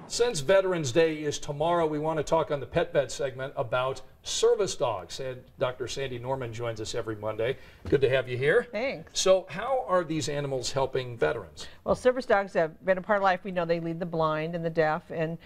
Since Veterans Day is tomorrow, we want to talk on the Pet Vet segment about service dogs. And Dr. Sandy Norman joins us every Monday. Good to have you here. Thanks. So how are these animals helping veterans? Well, service dogs have been a part of life. We know they lead the blind and the deaf, and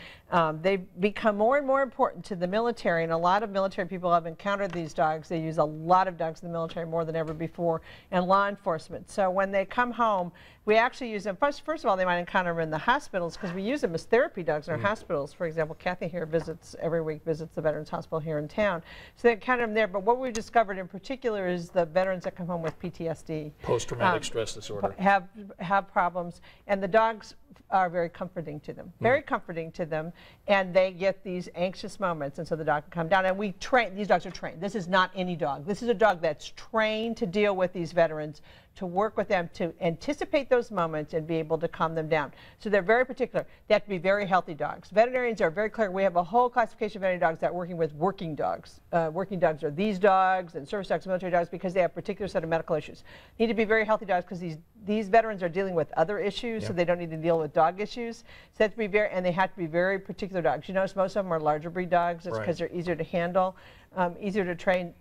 they become more and more important to the military. And a lot of military people have encountered these dogs. They use a lot of dogs in the military, more than ever before, and law enforcement. So when they come home, we actually use them. First of all, they might encounter them in the hospitals because we use them as therapy dogs in our hospitals. For example, Kathy here visits every week, visits the Veterans Hospital here in town. So they encounter them there. But what we've discovered in particular is the veterans that come home with PTSD. Post-traumatic stress disorder. Have problems. And the dogs are very comforting to them, very comforting to them, and they get these anxious moments, and so the dog can come down. And we train, these dogs are trained. This is not any dog. This is a dog that's trained to deal with these veterans, to work with them, to anticipate those moments and be able to calm them down. So they're very particular. They have to be very healthy dogs. Veterinarians are very clear. We have a whole classification of veterinary dogs that are working with working dogs. Working dogs are these dogs and service dogs, military dogs, because they have a particular set of medical issues. Need to be very healthy dogs because these veterans are dealing with other issues, so they don't need to deal with dog issues. So they have to be very, and they have to be very particular dogs. You notice most of them are larger breed dogs. It's because they're easier to handle, easier to train.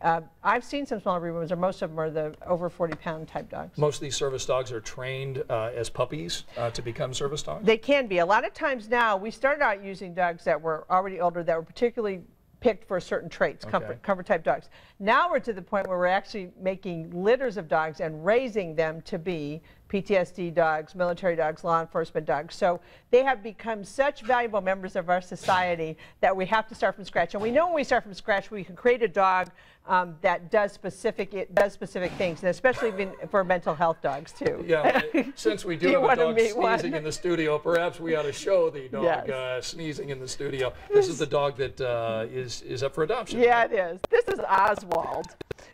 I've seen some smaller breed ones, or most of them are the over 40-pound type dogs. Most of these service dogs are trained as puppies to become service dogs? They can be. A lot of times now, we started out using dogs that were already older, that were particularly picked for certain traits, comfort type dogs. Now we're to the point where we're actually making litters of dogs and raising them to be PTSD dogs, military dogs, law enforcement dogs. So they have become such valuable members of our society that we have to start from scratch. And we know when we start from scratch, we can create a dog that does specific things, and especially for mental health dogs too. Yeah, since we do have a dog sneezing in the studio, perhaps we ought to show the dog sneezing in the studio. This is the dog that is up for adoption. Yeah, it is. This is Oswald.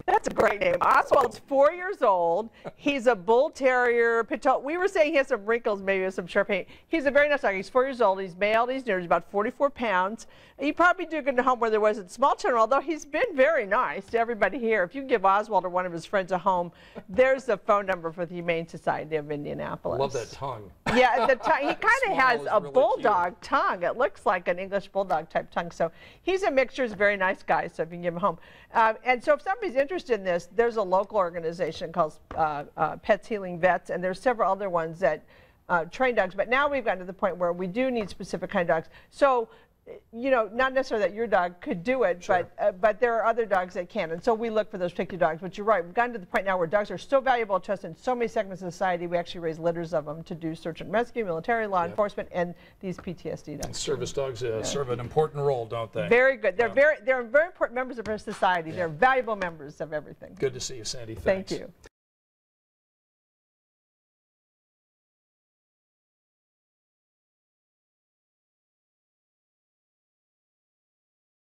That's a great name. Oswald's 4 years old. He's a bull terrier. We were saying he has some wrinkles, maybe with some sharp paint. He's a very nice dog. He's 4 years old. He's male. He's new. He's about 44 pounds. He probably do good in a home where there wasn't small children, although he's been very nice to everybody here. If you give Oswald or one of his friends a home, there's the phone number for the Humane Society of Indianapolis. Love that tongue. Yeah, the tongue. He kind of has a really bulldog tongue. It looks like an English bulldog type tongue. So he's a mixture. He's a very nice guy, so if you can give him a home. And so if somebody's interested in this, there's a local organization called Pets Healing Vets, and there's several other ones that train dogs. But now we've gotten to the point where we do need specific kind of dogs. So, you know, not necessarily that your dog could do it, but there are other dogs that can. And so we look for those particular dogs. But you're right, we've gotten to the point now where dogs are so valuable to us in so many segments of society, we actually raise litters of them to do search and rescue, military, law enforcement, and these PTSD dogs. And service dogs serve an important role, don't they? Very good. They're very important members of our society. They're valuable members of everything. Good to see you, Sandy. Thanks. Thank you.